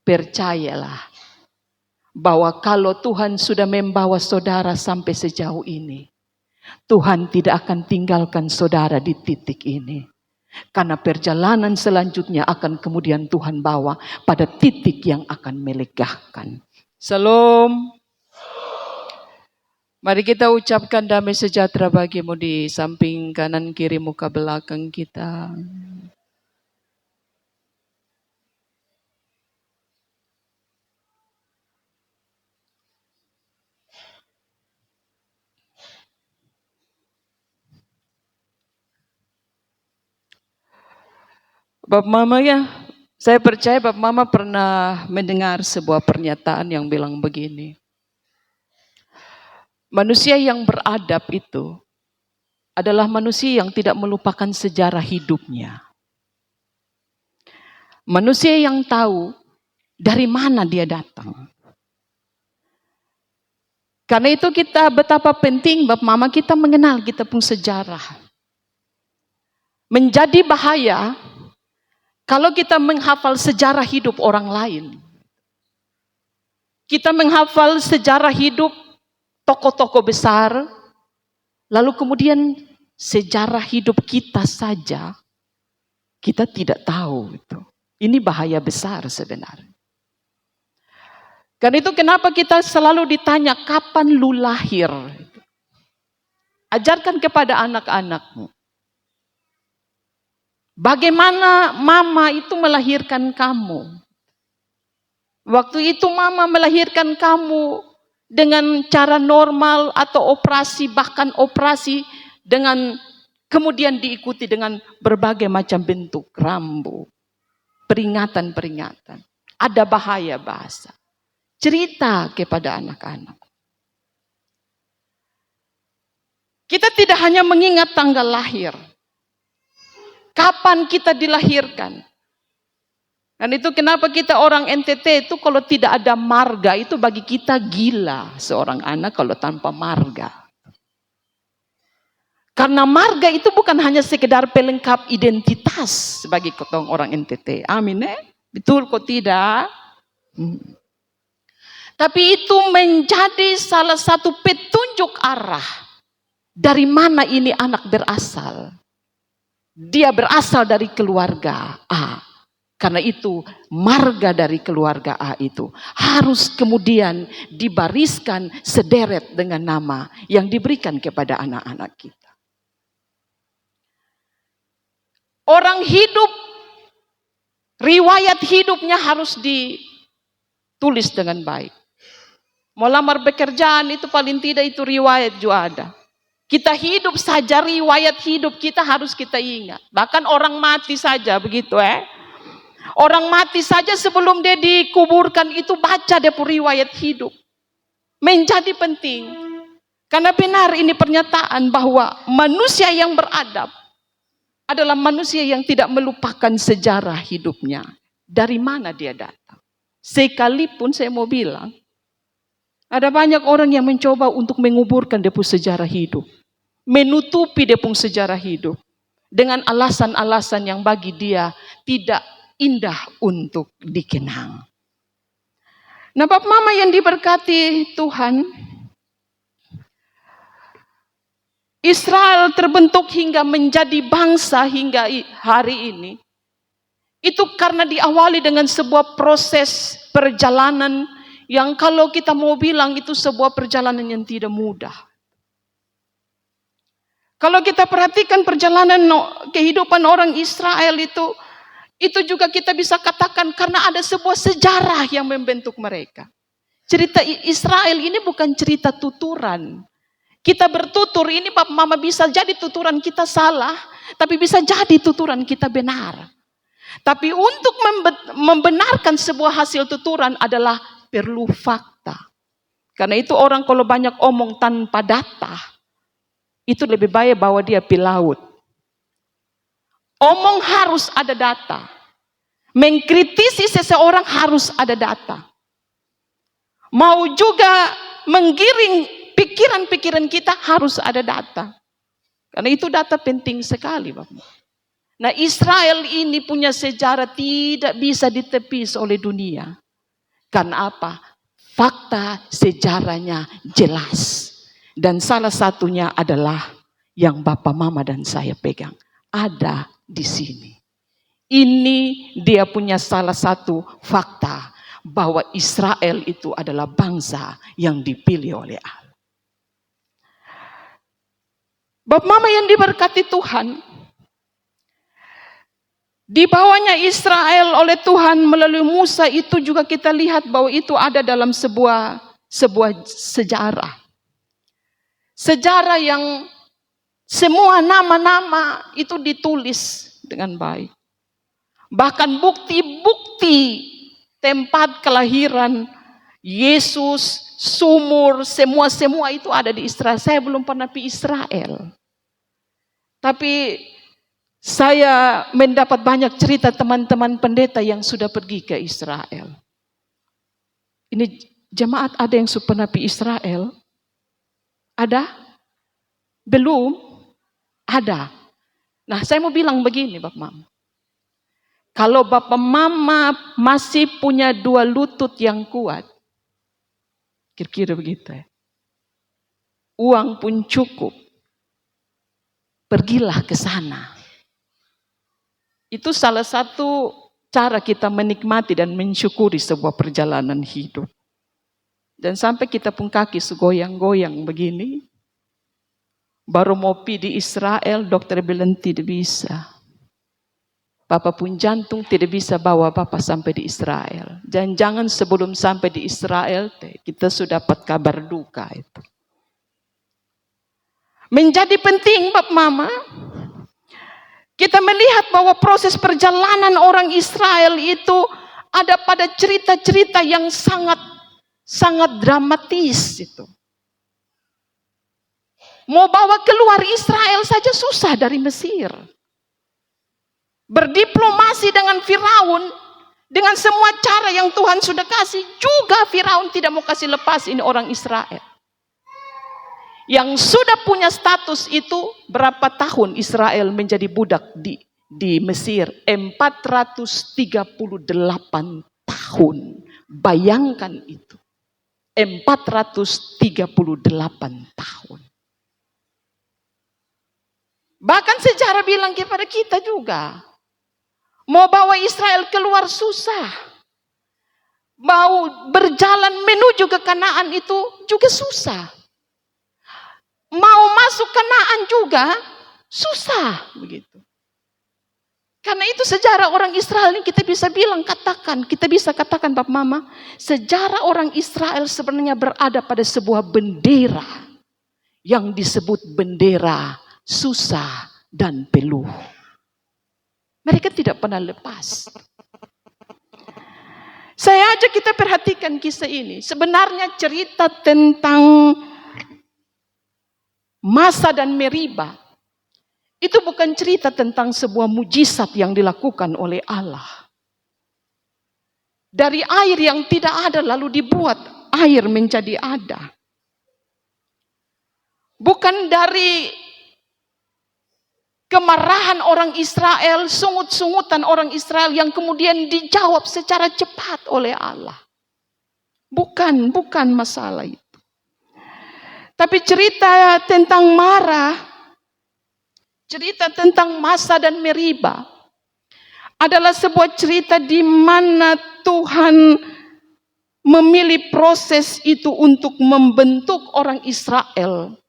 percayalah bahwa kalau Tuhan sudah membawa saudara sampai sejauh ini, Tuhan tidak akan tinggalkan saudara di titik ini. Karena perjalanan selanjutnya akan kemudian Tuhan bawa pada titik yang akan melegakan. Salam. Mari kita ucapkan damai sejahtera bagimu di samping kanan kiri muka belakang kita. Bapak Mama ya, saya percaya Bapak Mama pernah mendengar sebuah pernyataan yang bilang begini. Manusia yang beradab itu adalah manusia yang tidak melupakan sejarah hidupnya. Manusia yang tahu dari mana dia datang. Karena itu kita betapa penting Bapak Mama kita mengenal kita pun sejarah. Menjadi bahaya kalau kita menghafal sejarah hidup orang lain. Kita menghafal sejarah hidup tokoh-tokoh besar, lalu kemudian sejarah hidup kita saja, kita tidak tahu. Ini bahaya besar sebenarnya. Karena itu kenapa kita selalu ditanya, kapan lu lahir? Ajarkan kepada anak-anakmu. Bagaimana mama itu melahirkan kamu? Waktu itu mama melahirkan kamu dengan cara normal atau operasi, bahkan operasi dengan kemudian diikuti dengan berbagai macam bentuk rambu, peringatan-peringatan. Ada bahaya bahasa. Cerita kepada anak-anak. Kita tidak hanya mengingat tanggal lahir. Kapan kita dilahirkan? Dan itu kenapa kita orang NTT itu kalau tidak ada marga itu bagi kita gila seorang anak kalau tanpa marga. Karena marga itu bukan hanya sekedar pelengkap identitas bagi ketong orang NTT. Amin Betul kok tidak? Tapi itu menjadi salah satu petunjuk arah dari mana ini anak berasal. Dia berasal dari keluarga A. Karena itu marga dari keluarga A itu harus kemudian dibariskan sederet dengan nama yang diberikan kepada anak-anak kita. Orang hidup, riwayat hidupnya harus ditulis dengan baik. Mau lamar pekerjaan itu paling tidak itu riwayat juga ada. Kita hidup saja riwayat hidup kita harus kita ingat. Bahkan orang mati saja begitu Orang mati saja sebelum dia dikuburkan itu baca dia riwayat hidup. Menjadi penting. Karena benar ini pernyataan bahwa manusia yang beradab adalah manusia yang tidak melupakan sejarah hidupnya. Dari mana dia datang. Sekalipun saya mau bilang, ada banyak orang yang mencoba untuk menguburkan dia punya sejarah hidup. Menutupi dia punya sejarah hidup. Dengan alasan-alasan yang bagi dia tidak indah untuk dikenang. Nah, Bapak Mama yang diberkati Tuhan, Israel terbentuk hingga menjadi bangsa hingga hari ini. Itu karena diawali dengan sebuah proses perjalanan yang kalau kita mau bilang itu sebuah perjalanan yang tidak mudah. Kalau kita perhatikan perjalanan kehidupan orang Israel itu juga kita bisa katakan karena ada sebuah sejarah yang membentuk mereka. Cerita Israel ini bukan cerita tuturan. Kita bertutur ini Bapak Mama bisa jadi tuturan kita salah, tapi bisa jadi tuturan kita benar. Tapi untuk membenarkan sebuah hasil tuturan adalah perlu fakta. Karena itu orang kalau banyak omong tanpa data, itu lebih baik bawa dia pi laut. Omong harus ada data. Mengkritisi seseorang harus ada data. Mau juga menggiring pikiran-pikiran kita harus ada data. Karena itu data penting sekali, Bapak. Nah, Israel ini punya sejarah tidak bisa ditepis oleh dunia. Karena apa? Fakta sejarahnya jelas. Dan salah satunya adalah yang Bapak, Mama, dan saya pegang. Ada di sini. Ini dia punya salah satu fakta. Bahwa Israel itu adalah bangsa yang dipilih oleh Allah. Bapak, Mama yang diberkati Tuhan. Dibawanya Israel oleh Tuhan melalui Musa itu juga kita lihat bahwa itu ada dalam sebuah sejarah. Sejarah yang semua nama-nama itu ditulis dengan baik. Bahkan bukti-bukti tempat kelahiran Yesus, sumur, semua itu ada di Israel. Saya belum pernah pergi Israel. Tapi saya mendapat banyak cerita teman-teman pendeta yang sudah pergi ke Israel. Ini jemaat ada yang sudah pernah pergi Israel? Ada? Belum? Ada. Nah, saya mau bilang begini, Bapak Mama. Kalau Bapak Mama masih punya dua lutut yang kuat, kira-kira begitu ya. Uang pun cukup. Pergilah ke sana. Itu salah satu cara kita menikmati dan mensyukuri sebuah perjalanan hidup. Dan sampai kita pun kaki segoyang-goyang begini. Baru mau pergi di Israel, dokter bilang tidak bisa. Bapak pun jantung tidak bisa bawa Bapak sampai di Israel. Dan jangan sebelum sampai di Israel, kita sudah dapat kabar duka itu. Menjadi penting Bapak Mama, kita melihat bahwa proses perjalanan orang Israel itu ada pada cerita-cerita yang sangat dramatis itu. Mau bawa keluar Israel saja susah dari Mesir. Berdiplomasi dengan Firaun, dengan semua cara yang Tuhan sudah kasih, juga Firaun tidak mau kasih lepas ini orang Israel. Yang sudah punya status itu berapa tahun Israel menjadi budak di Mesir? 438 tahun. Bayangkan itu. 438 tahun. Bahkan sejarah bilang kepada kita juga. Mau bawa Israel keluar susah. Mau berjalan menuju ke Kanaan itu juga susah. Mau masuk Kanaan juga susah begitu. Karena itu sejarah orang Israel ini kita bisa katakan Bapak Mama, sejarah orang Israel sebenarnya berada pada sebuah bendera yang disebut bendera susah dan peluh. Mereka tidak pernah lepas. Saya ajak kita perhatikan kisah ini. Sebenarnya cerita tentang Masa dan Meriba itu bukan cerita tentang sebuah mujizat yang dilakukan oleh Allah. Dari air yang tidak ada lalu dibuat air menjadi ada. Bukan dari kemarahan orang Israel, sungut-sungutan orang Israel yang kemudian dijawab secara cepat oleh Allah. Bukan masalah itu. Tapi cerita tentang Mara, cerita tentang Masa dan Meriba adalah sebuah cerita di mana Tuhan memilih proses itu untuk membentuk orang Israel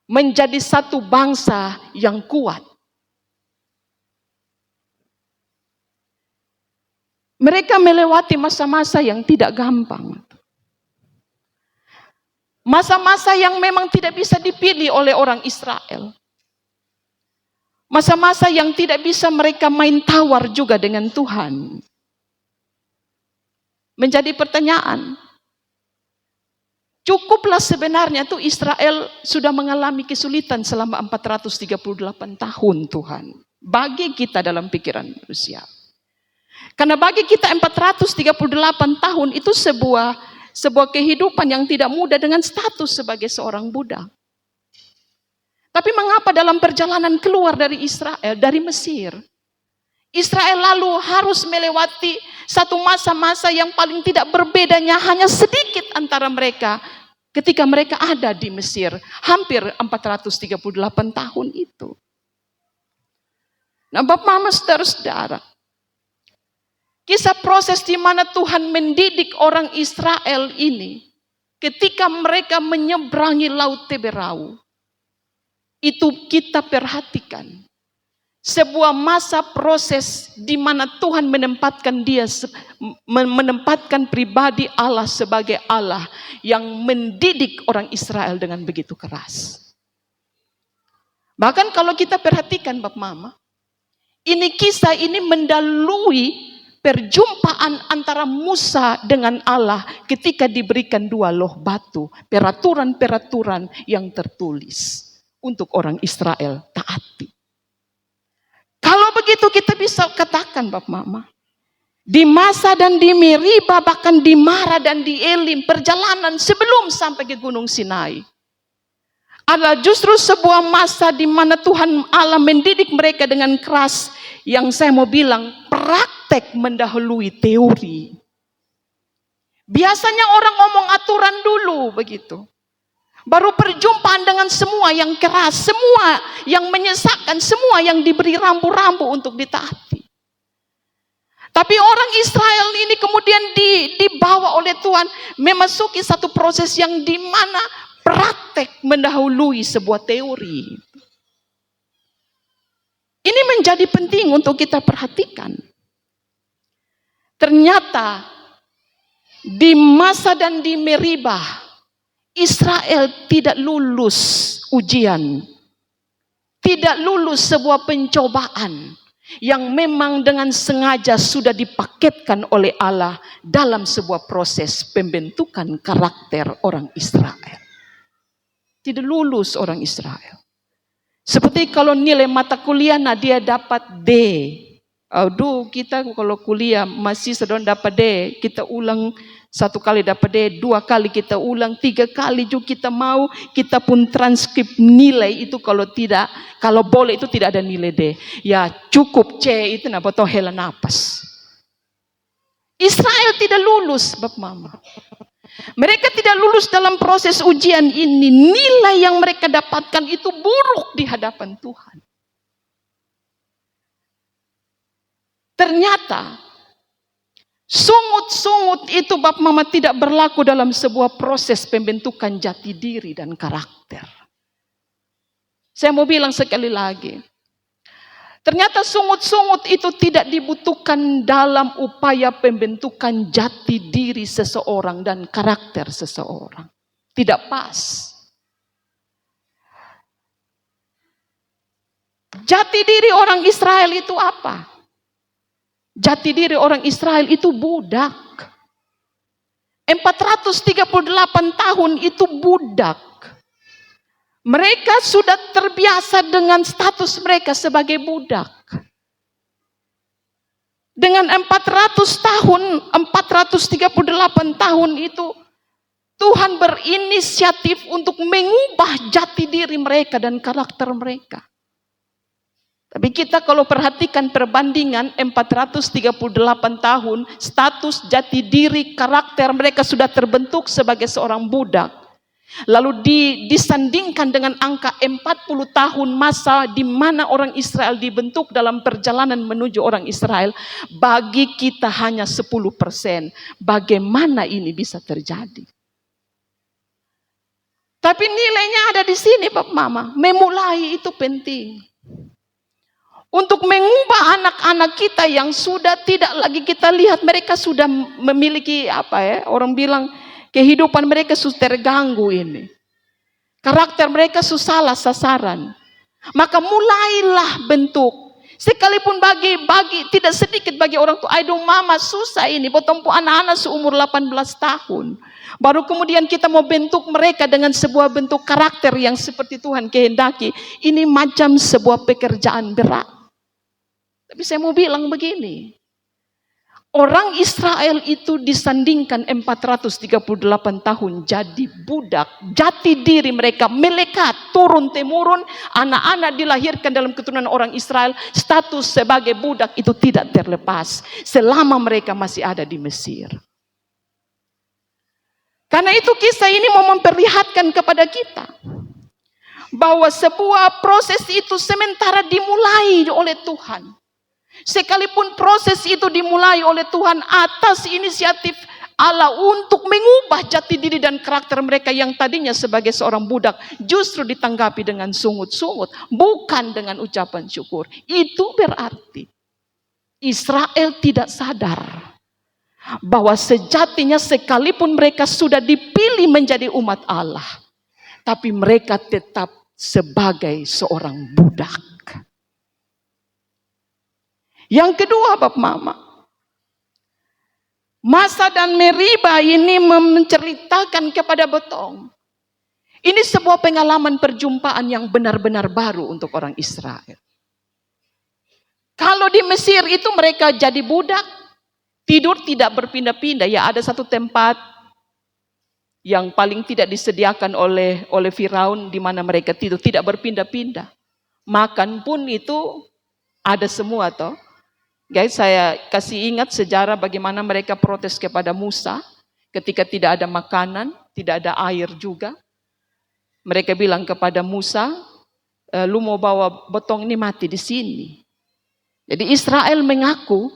menjadi satu bangsa yang kuat. Mereka melewati masa-masa yang tidak gampang. Masa-masa yang memang tidak bisa dipilih oleh orang Israel. Masa-masa yang tidak bisa mereka main tawar juga dengan Tuhan. Menjadi pertanyaan, cukuplah sebenarnya tuh Israel sudah mengalami kesulitan selama 438 tahun Tuhan. Bagi kita dalam pikiran manusia. Karena bagi kita 438 tahun itu sebuah kehidupan yang tidak mudah dengan status sebagai seorang budak. Tapi mengapa dalam perjalanan keluar dari Israel, dari Mesir, Israel lalu harus melewati satu masa-masa yang paling tidak berbedanya hanya sedikit antara mereka ketika mereka ada di Mesir. Hampir 438 tahun itu. Nah, Bapak Mama saudara-saudara, kisah proses di mana Tuhan mendidik orang Israel ini ketika mereka menyeberangi Laut Teberau. Itu kita perhatikan. Sebuah masa proses di mana Tuhan menempatkan pribadi Allah sebagai Allah yang mendidik orang Israel dengan begitu keras. Bahkan kalau kita perhatikan Bapak Mama, kisah ini mendahului perjumpaan antara Musa dengan Allah ketika diberikan 2 loh batu, peraturan-peraturan yang tertulis untuk orang Israel taati. Kalau begitu kita bisa katakan Bapak Mama, di Masa dan di Meriba, bahkan di Mara dan di Elim, perjalanan sebelum sampai ke Gunung Sinai adalah justru sebuah masa di mana Tuhan Allah mendidik mereka dengan keras, yang saya mau bilang praktek mendahului teori. Biasanya orang ngomong aturan dulu begitu. Baru perjumpaan dengan semua yang keras, semua yang menyesakkan, semua yang diberi rambu-rambu untuk ditaati. Tapi orang Israel ini kemudian dibawa oleh Tuhan memasuki satu proses yang di mana praktek mendahului sebuah teori. Ini menjadi penting untuk kita perhatikan. Ternyata di Masa dan di Meribah, Israel tidak lulus ujian. Tidak lulus sebuah pencobaan yang memang dengan sengaja sudah dipaketkan oleh Allah dalam sebuah proses pembentukan karakter orang Israel. Tidak lulus orang Israel. Seperti kalau nilai mata kuliah, nah dia dapat D. Aduh, kita kalau kuliah masih sedang dapat D, kita ulang 1 kali dapat D, 2 kali kita ulang, 3 kali juga kita mau, kita pun transkrip nilai itu kalau tidak, kalau boleh itu tidak ada nilai D. Ya cukup C itu napa toh hela napas. Israel tidak lulus, Bapak Mama. Mereka tidak lulus dalam proses ujian ini. Nilai yang mereka dapatkan itu buruk di hadapan Tuhan. Ternyata sungut-sungut itu Bapak Mama tidak berlaku dalam sebuah proses pembentukan jati diri dan karakter. Saya mau bilang sekali lagi. Ternyata sungut-sungut itu tidak dibutuhkan dalam upaya pembentukan jati diri seseorang dan karakter seseorang. Tidak pas. Jati diri orang Israel itu apa? Jati diri orang Israel itu budak. 438 tahun itu budak. Mereka sudah terbiasa dengan status mereka sebagai budak. Dengan 438 tahun itu, Tuhan berinisiatif untuk mengubah jati diri mereka dan karakter mereka. Tapi kita kalau perhatikan perbandingan 438 tahun, status jati diri karakter mereka sudah terbentuk sebagai seorang budak. Lalu disandingkan dengan angka 40 tahun masa di mana orang Israel dibentuk dalam perjalanan menuju orang Israel. Bagi kita hanya 10%. Bagaimana ini bisa terjadi? Tapi nilainya ada di sini Bapak Mama. Memulai itu penting. Untuk mengubah anak-anak kita yang sudah tidak lagi kita lihat mereka sudah memiliki orang bilang kehidupan mereka sudah terganggu ini. Karakter mereka sudah salah sasaran. Maka mulailah bentuk. Sekalipun bagi tidak sedikit bagi orang tua, aduh mama susah ini, potong anak-anak seumur 18 tahun. Baru kemudian kita mau bentuk mereka dengan sebuah bentuk karakter yang seperti Tuhan kehendaki. Ini macam sebuah pekerjaan berat. Tapi saya mau bilang begini. Orang Israel itu disandingkan 438 tahun jadi budak, jati diri mereka melekat turun-temurun, anak-anak dilahirkan dalam keturunan orang Israel, status sebagai budak itu tidak terlepas selama mereka masih ada di Mesir. Karena itu kisah ini mau memperlihatkan kepada kita bahwa sebuah proses itu sementara dimulai oleh Tuhan. Sekalipun proses itu dimulai oleh Tuhan atas inisiatif Allah untuk mengubah jati diri dan karakter mereka yang tadinya sebagai seorang budak justru ditanggapi dengan sungut-sungut, bukan dengan ucapan syukur. Itu berarti Israel tidak sadar bahwa sejatinya sekalipun mereka sudah dipilih menjadi umat Allah, tapi mereka tetap sebagai seorang budak. Yang kedua, Bapak Mama, Masa dan Meriba ini menceritakan kepada Betong. Ini sebuah pengalaman perjumpaan yang benar-benar baru untuk orang Israel. Kalau di Mesir itu mereka jadi budak, tidur tidak berpindah-pindah. Ya, ada satu tempat yang paling tidak disediakan oleh Firaun di mana mereka tidur, tidak berpindah-pindah. Makan pun itu ada semua toh. Guys, saya kasih ingat sejarah bagaimana mereka protes kepada Musa ketika tidak ada makanan, tidak ada air juga. Mereka bilang kepada Musa, lu mau bawa Betong ini mati di sini. Jadi Israel mengaku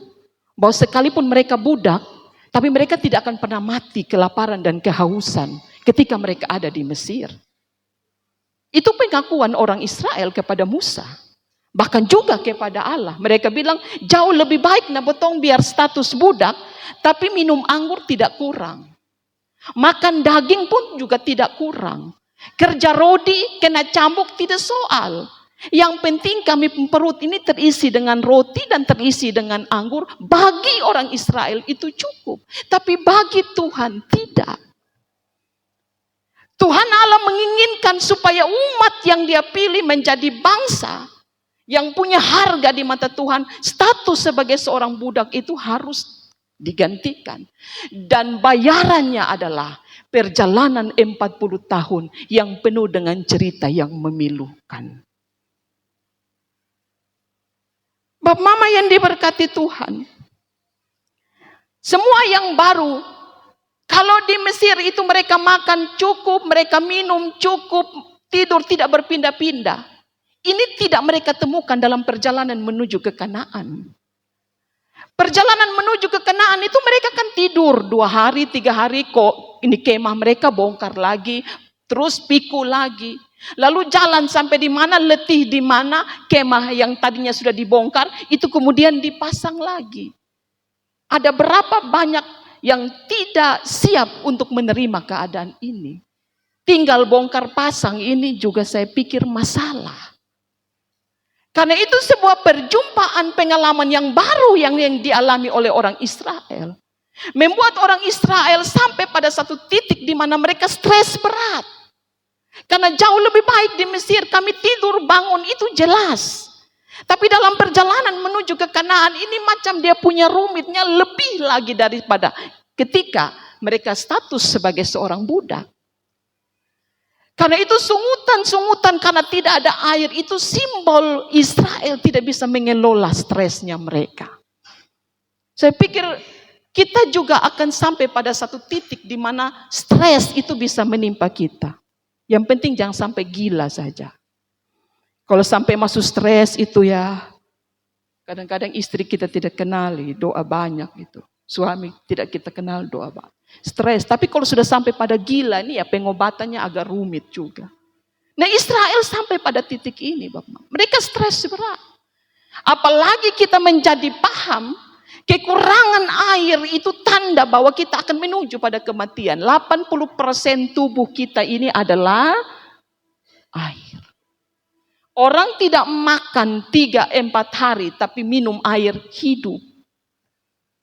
bahwa sekalipun mereka budak, tapi mereka tidak akan pernah mati kelaparan dan kehausan ketika mereka ada di Mesir. Itu pengakuan orang Israel kepada Musa. Bahkan juga kepada Allah. Mereka bilang jauh lebih baik Betong biar status budak, tapi minum anggur tidak kurang. Makan daging pun juga tidak kurang. Kerja rodi, kena cambuk tidak soal. Yang penting kami perut ini terisi dengan roti dan terisi dengan anggur. Bagi orang Israel itu cukup. Tapi bagi Tuhan tidak. Tuhan Allah menginginkan supaya umat yang Dia pilih menjadi bangsa yang punya harga di mata Tuhan, status sebagai seorang budak itu harus digantikan. Dan bayarannya adalah perjalanan 40 tahun yang penuh dengan cerita yang memilukan. Bapak Mama yang diberkati Tuhan, semua yang baru, kalau di Mesir itu mereka makan cukup, mereka minum cukup, tidur tidak berpindah-pindah. Ini tidak mereka temukan dalam perjalanan menuju ke Kanaan. Perjalanan menuju ke Kanaan itu mereka kan tidur 2 hari, 3 hari, kok ini kemah mereka bongkar lagi, terus pikul lagi. Lalu jalan sampai di mana, letih di mana, kemah yang tadinya sudah dibongkar, itu kemudian dipasang lagi. Ada berapa banyak yang tidak siap untuk menerima keadaan ini. Tinggal bongkar pasang ini juga saya pikir masalah. Karena itu sebuah perjumpaan pengalaman yang baru yang dialami oleh orang Israel. Membuat orang Israel sampai pada satu titik di mana mereka stres berat. Karena jauh lebih baik di Mesir kami tidur bangun itu jelas. Tapi dalam perjalanan menuju ke Kanaan ini macam dia punya rumitnya lebih lagi daripada ketika mereka status sebagai seorang budak. Karena itu sungutan-sungutan karena tidak ada air itu simbol Israel tidak bisa mengelola stresnya mereka. Saya pikir kita juga akan sampai pada satu titik di mana stres itu bisa menimpa kita. Yang penting jangan sampai gila saja. Kalau sampai masuk stres itu ya, kadang-kadang istri kita tidak kenali, doa banyak itu. Suami tidak kita kenal, doa banyak. Stres, tapi kalau sudah sampai pada gila ini ya pengobatannya agak rumit juga. Nah Israel sampai pada titik ini Bapak. Mereka stres berat. Apalagi kita menjadi paham kekurangan air itu tanda bahwa kita akan menuju pada kematian. 80% tubuh kita ini adalah air. Orang tidak makan 3-4 hari tapi minum air hidup.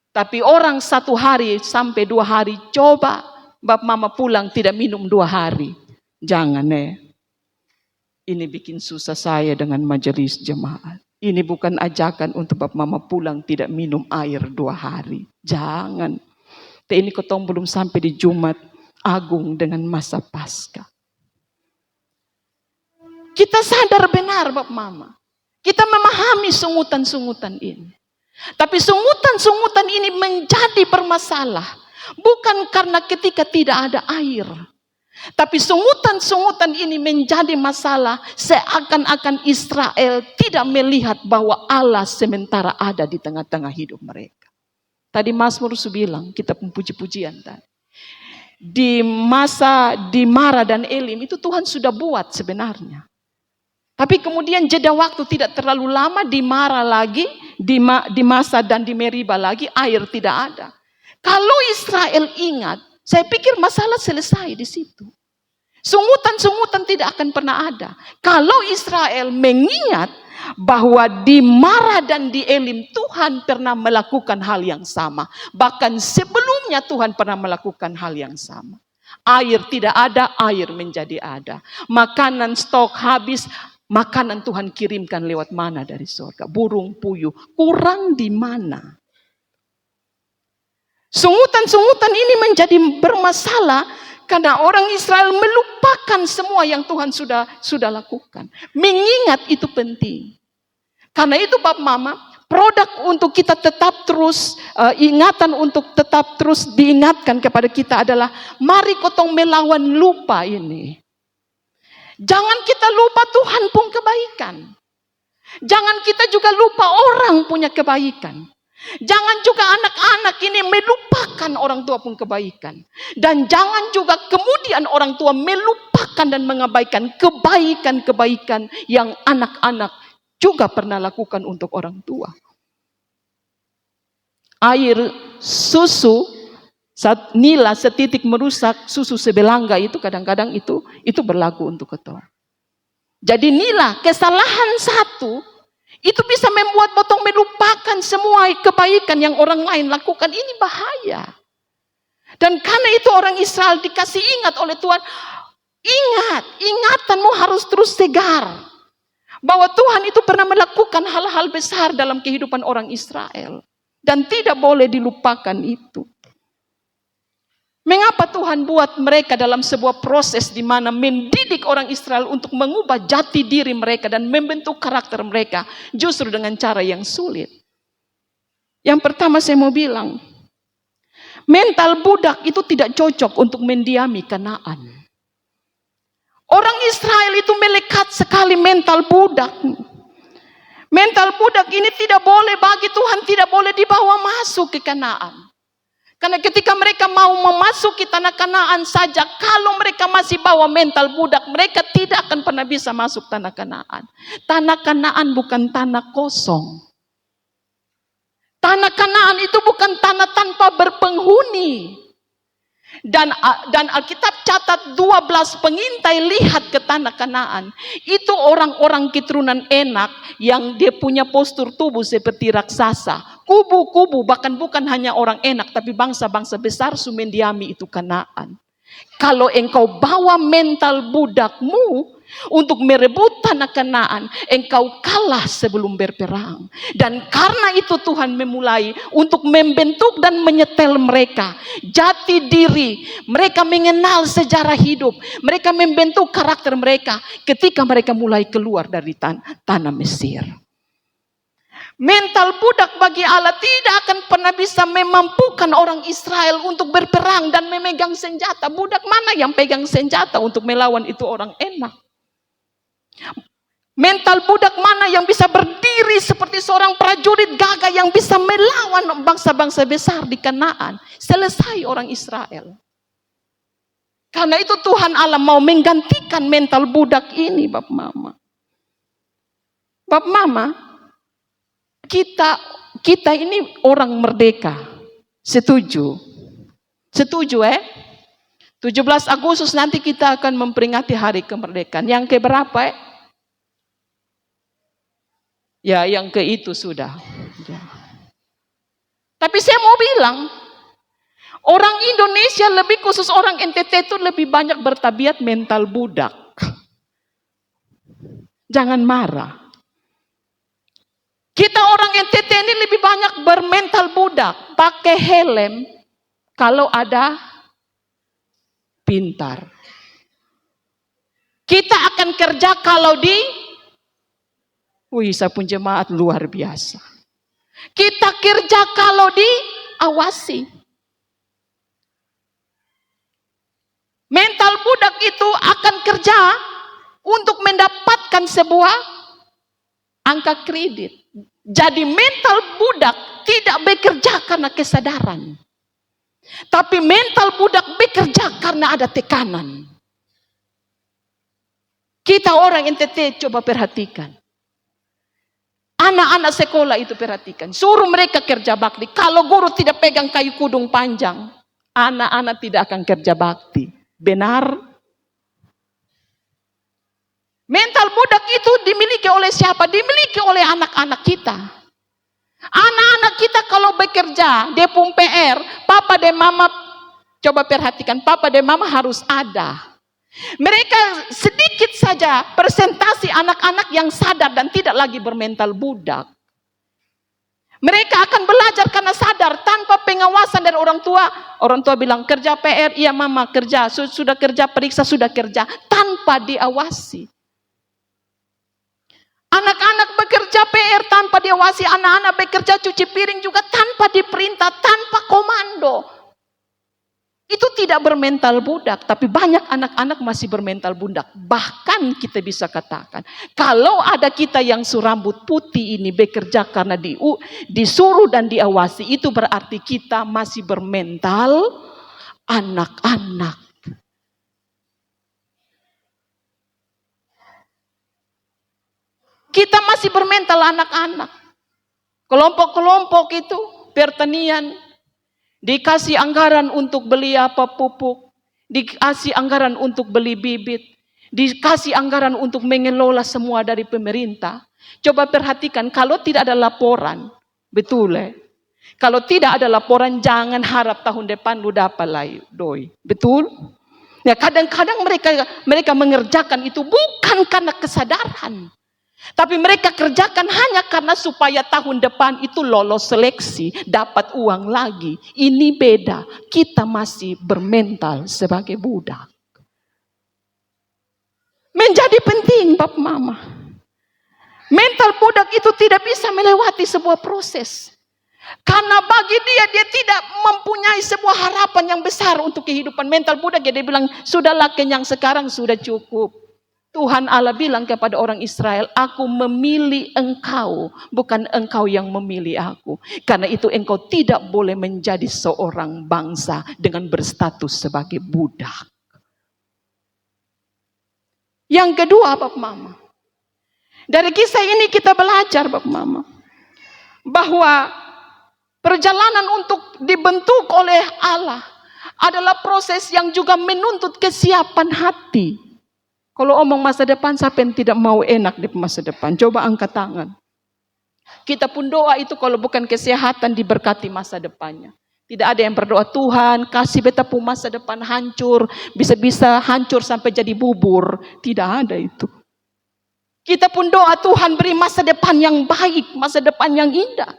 Tapi orang 1 hari sampai 2 hari coba Bapak Mama pulang tidak minum 2 hari. Jangan Ini bikin susah saya dengan majelis jemaat. Ini bukan ajakan untuk Bapak Mama pulang tidak minum air 2 hari. Jangan. Ini ketong belum sampai di Jumat Agung dengan masa Paskah. Kita sadar benar Bapak Mama. Kita memahami sungutan-sungutan ini. Tapi sungutan-sungutan ini menjadi bermasalah. Bukan karena ketika tidak ada air. Tapi sungutan-sungutan ini menjadi masalah seakan-akan Israel tidak melihat bahwa Allah sementara ada di tengah-tengah hidup mereka. Tadi Mazmur bilang, kita puji-pujian tadi. Di masa di Mara dan Elim itu Tuhan sudah buat sebenarnya. Tapi kemudian jeda waktu tidak terlalu lama di Mara lagi, di Masa dan di Meriba lagi air tidak ada. Kalau Israel ingat, saya pikir masalah selesai di situ. Sungutan-sungutan tidak akan pernah ada. Kalau Israel mengingat bahwa di Mara dan di Elim Tuhan pernah melakukan hal yang sama. Bahkan sebelumnya Tuhan pernah melakukan hal yang sama. Air tidak ada, air menjadi ada. Makanan stok habis, makanan Tuhan kirimkan lewat mana dari surga. Burung puyuh, kurang di mana? Sungutan-sungutan ini menjadi bermasalah karena orang Israel melupakan semua yang Tuhan sudah lakukan. Mengingat itu penting. Karena itu Bapak Mama, produk untuk kita tetap terus, ingatan untuk tetap terus diingatkan kepada kita adalah mari kotong melawan lupa ini. Jangan kita lupa Tuhan pun kebaikan. Jangan kita juga lupa orang punya kebaikan. Jangan juga anak-anak ini melupakan orang tua pun kebaikan. Dan jangan juga kemudian orang tua melupakan dan mengabaikan kebaikan-kebaikan yang anak-anak juga pernah lakukan untuk orang tua. Air susu, nila setitik merusak susu sebelangga itu kadang-kadang itu berlaku untuk ketong. Jadi nila, kesalahan satu, itu bisa membuat potong melupakan semua kebaikan yang orang lain lakukan. Ini bahaya. Dan karena itu orang Israel dikasih ingat oleh Tuhan. Ingat, ingatanmu harus terus segar. Bahwa Tuhan itu pernah melakukan hal-hal besar dalam kehidupan orang Israel. Dan tidak boleh dilupakan itu. Mengapa Tuhan buat mereka dalam sebuah proses di mana mendidik orang Israel untuk mengubah jati diri mereka dan membentuk karakter mereka justru dengan cara yang sulit. Yang pertama saya mau bilang, mental budak itu tidak cocok untuk mendiami Kanaan. Orang Israel itu melekat sekali mental budak. Mental budak ini tidak boleh bagi Tuhan, tidak boleh dibawa masuk ke Kanaan. Karena ketika mereka mau memasuki tanah Kanaan saja, kalau mereka masih bawa mental budak, mereka tidak akan pernah bisa masuk tanah Kanaan. Tanah Kanaan bukan tanah kosong. Tanah Kanaan itu bukan tanah tanpa berpenghuni. Dan Alkitab catat 12 pengintai lihat ke tanah Kanaan. Itu orang-orang keturunan Enak yang dia punya postur tubuh seperti raksasa. Kubu-kubu, bahkan bukan hanya orang Enak, tapi bangsa-bangsa besar sumendiami itu Kanaan. Kalau engkau bawa mental budakmu untuk merebut tanah Kanaan, engkau kalah sebelum berperang. Dan karena itu Tuhan memulai untuk membentuk dan menyetel mereka jati diri. Mereka mengenal sejarah hidup. Mereka membentuk karakter mereka ketika mereka mulai keluar dari tanah Mesir. Mental budak bagi Allah tidak akan pernah bisa memampukan orang Israel untuk berperang dan memegang senjata. Budak mana yang pegang senjata untuk melawan itu orang Enak? Mental budak mana yang bisa berdiri seperti seorang prajurit gagah yang bisa melawan bangsa-bangsa besar di Kanaan? Selesai orang Israel. Karena itu Tuhan Allah mau menggantikan mental budak ini, Bapak Mama. Bapak Mama, kita ini orang merdeka. Setuju? Setuju 17 Agustus nanti kita akan memperingati hari kemerdekaan. Yang keberapa Ya, yang ke itu sudah. Ya. Tapi saya mau bilang, orang Indonesia lebih khusus orang NTT itu lebih banyak bertabiat mental budak. Jangan marah. Kita orang NTT ini lebih banyak bermental budak. Pakai helm kalau ada pintar. Kita akan kerja kalau saya pun jemaat luar biasa. Kita kerja kalau diawasi. Mental budak itu akan kerja untuk mendapatkan sebuah angka kredit. Jadi mental budak tidak bekerja karena kesadaran. Tapi mental budak bekerja karena ada tekanan. Kita orang NTT coba perhatikan. Anak-anak sekolah itu perhatikan. Suruh mereka kerja bakti. Kalau guru tidak pegang kayu kudung panjang, anak-anak tidak akan kerja bakti. Benar? Mental budak itu dimiliki oleh siapa? Dimiliki oleh anak-anak kita. Anak-anak kita kalau bekerja, dia pun PR, papa dan mama, coba perhatikan, papa dan mama harus ada. Mereka sedikit saja presentasi anak-anak yang sadar dan tidak lagi bermental budak. Mereka akan belajar karena sadar tanpa pengawasan dari orang tua. Orang tua bilang kerja PR, iya mama kerja, sudah kerja periksa, sudah kerja, tanpa diawasi. Anak-anak bekerja PR tanpa diawasi, anak-anak bekerja cuci piring juga tanpa diperintah, tanpa komando. Itu tidak bermental budak, tapi banyak anak-anak masih bermental budak. Bahkan kita bisa katakan, kalau ada kita yang rambut putih ini bekerja karena disuruh dan diawasi, itu berarti kita masih bermental anak-anak. Kita masih bermental anak-anak. Kelompok-kelompok itu pertanian, dikasih anggaran untuk beli pupuk, dikasih anggaran untuk beli bibit, dikasih anggaran untuk mengelola semua dari pemerintah. Coba perhatikan, kalau tidak ada laporan, betul kalau tidak ada laporan, jangan harap tahun depan lu dapat lagi, doi. Betul? Ya, kadang-kadang mereka mengerjakan itu bukan karena kesadaran. Tapi mereka kerjakan hanya karena supaya tahun depan itu lolos seleksi, dapat uang lagi. Ini beda, kita masih bermental sebagai budak. Menjadi penting Bapak Mama. Mental budak itu tidak bisa melewati sebuah proses. Karena bagi dia tidak mempunyai sebuah harapan yang besar untuk kehidupan. Mental budak dia bilang, sudahlah kenyang sekarang, sudah cukup. Tuhan Allah bilang kepada orang Israel, aku memilih engkau, bukan engkau yang memilih aku. Karena itu engkau tidak boleh menjadi seorang bangsa dengan berstatus sebagai budak. Yang kedua Bapak Mama, dari kisah ini kita belajar Bapak Mama, bahwa perjalanan untuk dibentuk oleh Allah adalah proses yang juga menuntut kesiapan hati. Kalau omong masa depan, siapa yang tidak mau enak di masa depan? Coba angkat tangan. Kita pun doa itu kalau bukan kesehatan diberkati masa depannya. Tidak ada yang berdoa, Tuhan kasih beta pun masa depan hancur, bisa-bisa hancur sampai jadi bubur. Tidak ada itu. Kita pun doa Tuhan beri masa depan yang baik, masa depan yang indah.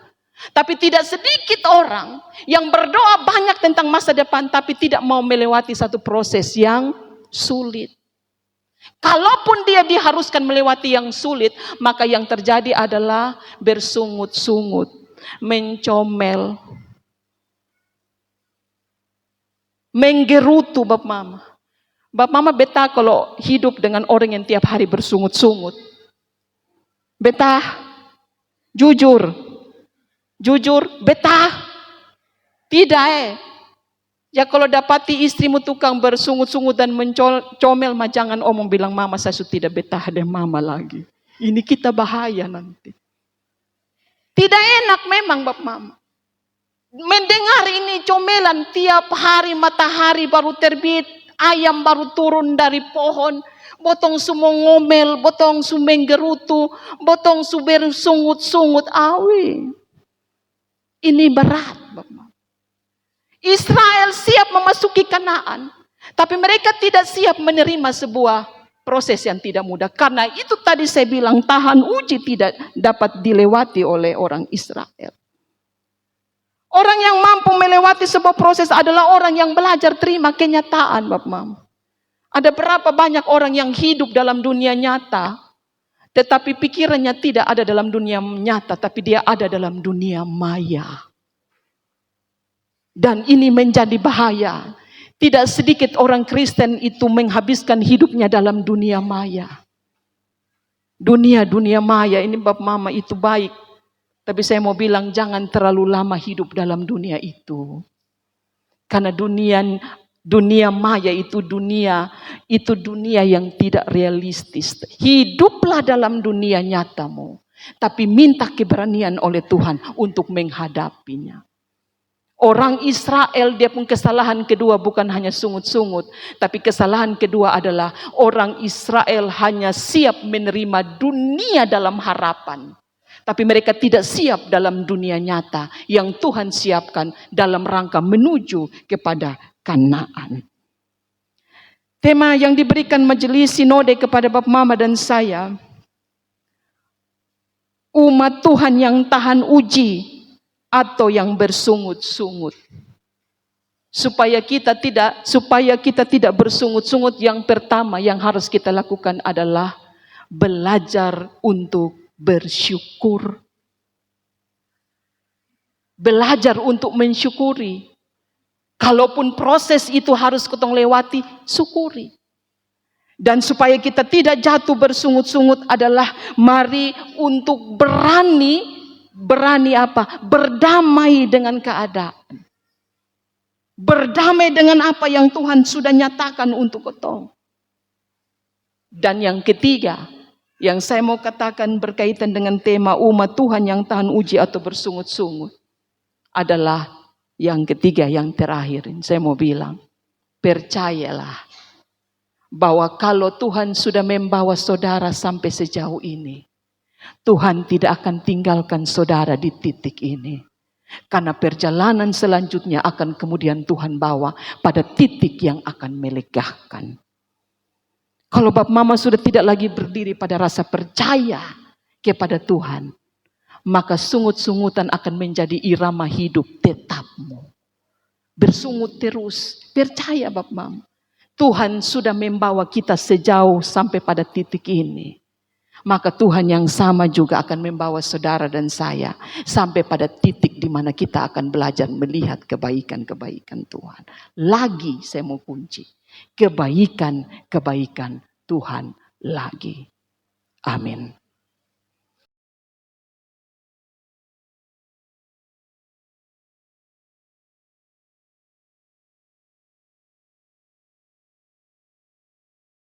Tapi tidak sedikit orang yang berdoa banyak tentang masa depan, tapi tidak mau melewati satu proses yang sulit. Kalaupun dia diharuskan melewati yang sulit, maka yang terjadi adalah bersungut-sungut, mencomel, menggerutu Bapak Mama. Bapak Mama beta kalau hidup dengan orang yang tiap hari bersungut-sungut. Beta, jujur, beta, tidak Ya kalau dapati istrimu tukang bersungut-sungut dan mencomel, jangan omong bilang mama saya sudah tidak betah deh mama lagi. Ini kita bahaya nanti. Tidak enak memang Bapak Mama. Mendengar ini comelan tiap hari matahari baru terbit, ayam baru turun dari pohon, botong semua ngomel, botong sumeng gerutu, botong suber sungut-sungut awi. Ini berat Bapak Mama. Israel siap memasuki Kanaan, tapi mereka tidak siap menerima sebuah proses yang tidak mudah. Karena itu tadi saya bilang tahan uji tidak dapat dilewati oleh orang Israel. Orang yang mampu melewati sebuah proses adalah orang yang belajar terima kenyataan, Bapak Mama. Ada berapa banyak orang yang hidup dalam dunia nyata, tetapi pikirannya tidak ada dalam dunia nyata, tapi dia ada dalam dunia maya. Dan ini menjadi bahaya. Tidak sedikit orang Kristen itu menghabiskan hidupnya dalam dunia maya. Dunia maya ini Bapak Mama itu baik. Tapi saya mau bilang jangan terlalu lama hidup dalam dunia itu. Karena dunia maya itu dunia yang tidak realistis. Hiduplah dalam dunia nyatamu. Tapi minta keberanian oleh Tuhan untuk menghadapinya. Orang Israel dia pun kesalahan kedua bukan hanya sungut-sungut. Tapi kesalahan kedua adalah orang Israel hanya siap menerima dunia dalam harapan. Tapi mereka tidak siap dalam dunia nyata yang Tuhan siapkan dalam rangka menuju kepada Kanaan. Tema yang diberikan majelis sinode kepada Bapak Mama dan saya, umat Tuhan yang tahan uji atau yang bersungut-sungut. Supaya kita tidak bersungut-sungut, yang pertama yang harus kita lakukan adalah belajar untuk bersyukur. Belajar untuk mensyukuri. Kalaupun proses itu harus kita lewati, syukuri. Dan supaya kita tidak jatuh bersungut-sungut adalah mari untuk berani apa? Berdamai dengan keadaan. Berdamai dengan apa yang Tuhan sudah nyatakan untuk kita. Dan yang ketiga, yang saya mau katakan berkaitan dengan tema umat Tuhan yang tahan uji atau bersungut-sungut adalah yang ketiga, yang terakhir. Saya mau bilang, percayalah bahwa kalau Tuhan sudah membawa saudara sampai sejauh ini, Tuhan tidak akan tinggalkan saudara di titik ini. Karena perjalanan selanjutnya akan kemudian Tuhan bawa pada titik yang akan melegakan. Kalau Bapak Mama sudah tidak lagi berdiri pada rasa percaya kepada Tuhan, maka sungut-sungutan akan menjadi irama hidup tetapmu. Bersungut terus, percaya Bapak Mama. Tuhan sudah membawa kita sejauh sampai pada titik ini. Maka Tuhan yang sama juga akan membawa saudara dan saya sampai pada titik di mana kita akan belajar melihat kebaikan-kebaikan Tuhan. Lagi saya mau kunci. Kebaikan-kebaikan Tuhan lagi. Amin.